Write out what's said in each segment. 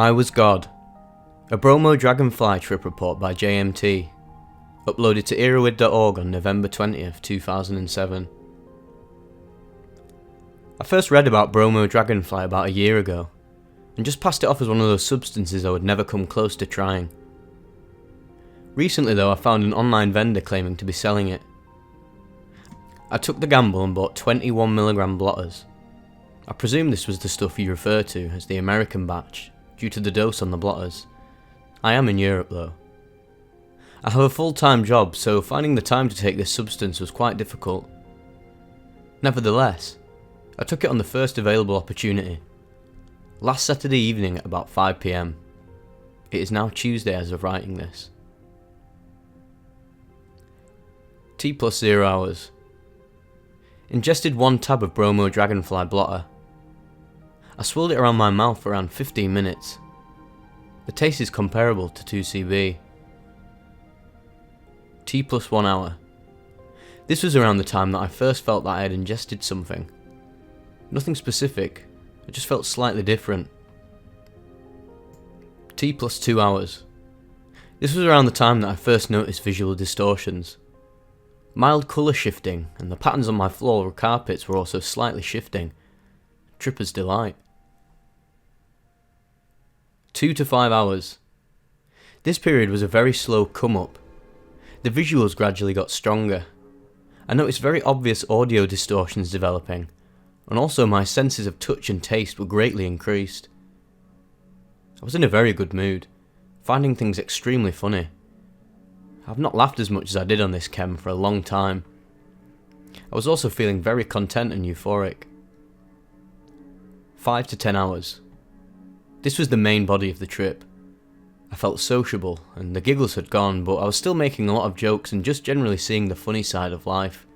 I Was God, a Bromo-DragonFLY trip report by JMT, uploaded to erawid.org on November 20th, 2007. I first read about Bromo-DragonFLY about a year ago, and just passed it off as one of those substances I would never come close to trying. Recently though, I found an online vendor claiming to be selling it. I took the gamble and bought 21mg blotters. I presume this was the stuff you refer to as the American batch, due to the dose on the blotters. I am in Europe though. I have a full-time job, so finding the time to take this substance was quite difficult. Nevertheless, I took it on the first available opportunity. Last Saturday evening at about 5 PM. It is now Tuesday as of writing this. T plus 0 hours. Ingested 1 tab of Bromo-DragonFLY blotter. I swirled it around my mouth for around 15 minutes. The taste is comparable to 2CB. T plus 1 hour. This was around the time that I first felt that I had ingested something. Nothing specific, I just felt slightly different. T plus 2 hours. This was around the time that I first noticed visual distortions. Mild colour shifting, and the patterns on my floor or carpets were also slightly shifting. Tripper's delight. 2 to 5 hours. This period was a very slow come up. The visuals gradually got stronger. I noticed very obvious audio distortions developing, and also my senses of touch and taste were greatly increased. I was in a very good mood, finding things extremely funny. I've not laughed as much as I did on this chem for a long time. I was also feeling very content and euphoric. 5 to 10 hours. This was the main body of the trip. I felt sociable, and the giggles had gone, but I was still making a lot of jokes and just generally seeing the funny side of life.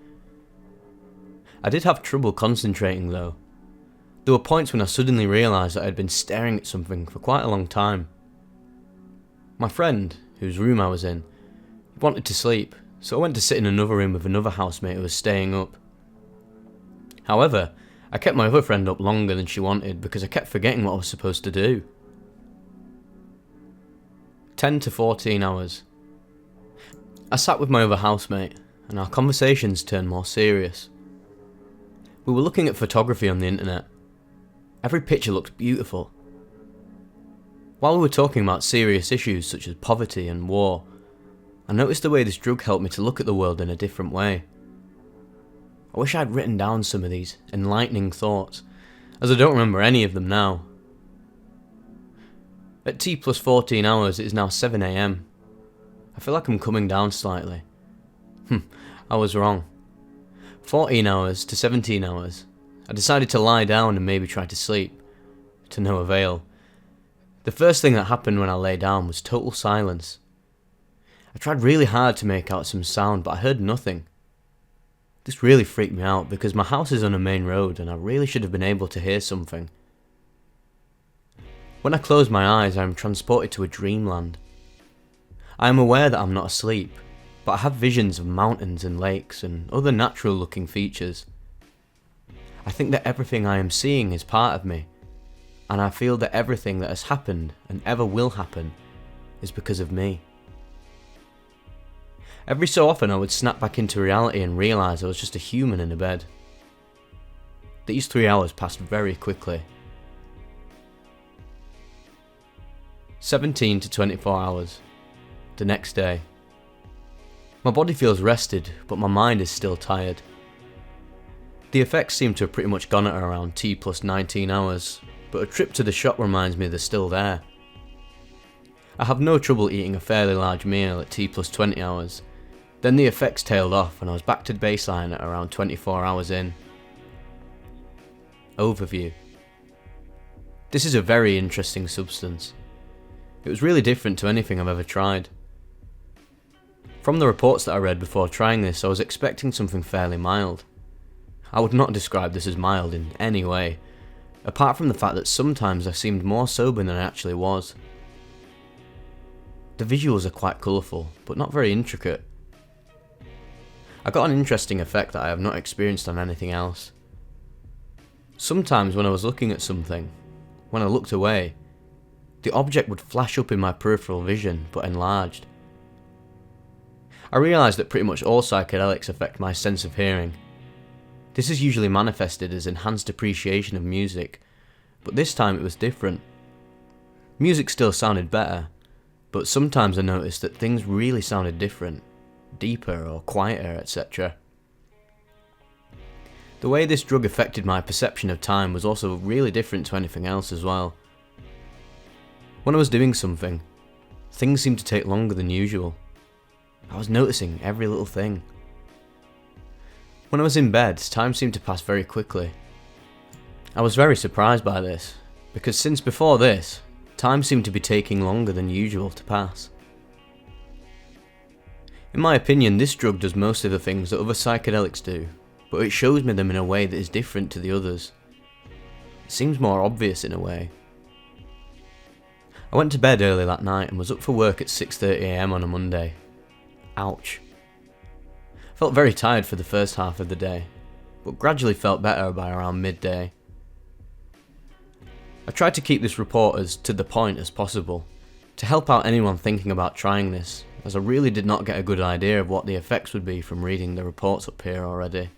I did have trouble concentrating though. There were points when I suddenly realised that I had been staring at something for quite a long time. My friend, whose room I was in, wanted to sleep, so I went to sit in another room with another housemate who was staying up. However, I kept my other friend up longer than she wanted because I kept forgetting what I was supposed to do. 10 to 14 hours. I sat with my other housemate, and our conversations turned more serious. We were looking at photography on the internet. Every picture looked beautiful. While we were talking about serious issues such as poverty and war, I noticed the way this drug helped me to look at the world in a different way. I wish I had written down some of these enlightening thoughts, as I don't remember any of them now. At T plus 14 hours it is now 7 AM. I feel like I'm coming down slightly. I was wrong. 14 hours to 17 hours. I decided to lie down and maybe try to sleep. To no avail. The first thing that happened when I lay down was total silence. I tried really hard to make out some sound, but I heard nothing. This really freaked me out because my house is on a main road and I really should have been able to hear something. When I close my eyes, I am transported to a dreamland. I am aware that I'm not asleep, but I have visions of mountains and lakes and other natural looking features. I think that everything I am seeing is part of me, and I feel that everything that has happened and ever will happen is because of me. Every so often I would snap back into reality and realise I was just a human in a bed. These 3 hours passed very quickly. 17 to 24 hours. The next day. My body feels rested, but my mind is still tired. The effects seem to have pretty much gone at around T plus 19 hours, but a trip to the shop reminds me they're still there. I have no trouble eating a fairly large meal at T plus 20 hours. Then the effects tailed off and I was back to baseline at around 24 hours in. Overview. This is a very interesting substance. It was really different to anything I've ever tried. From the reports that I read before trying this, I was expecting something fairly mild. I would not describe this as mild in any way, apart from the fact that sometimes I seemed more sober than I actually was. The visuals are quite colourful, but not very intricate. I got an interesting effect that I have not experienced on anything else. Sometimes when I was looking at something, when I looked away, The object would flash up in my peripheral vision, but enlarged. I realised that pretty much all psychedelics affect my sense of hearing. This is usually manifested as enhanced appreciation of music, but this time it was different. Music still sounded better, but sometimes I noticed that things really sounded different, deeper or quieter, etc. The way this drug affected my perception of time was also really different to anything else as well. When I was doing something, things seemed to take longer than usual. I was noticing every little thing. When I was in bed, time seemed to pass very quickly. I was very surprised by this, because since before this, time seemed to be taking longer than usual to pass. In my opinion, this drug does most of the things that other psychedelics do, but it shows me them in a way that is different to the others. It seems more obvious in a way. I went to bed early that night and was up for work at 6:30 AM on a Monday. Ouch. I felt very tired for the first half of the day, but gradually felt better by around midday. I tried to keep this report as to the point as possible, to help out anyone thinking about trying this, as I really did not get a good idea of what the effects would be from reading the reports up here already.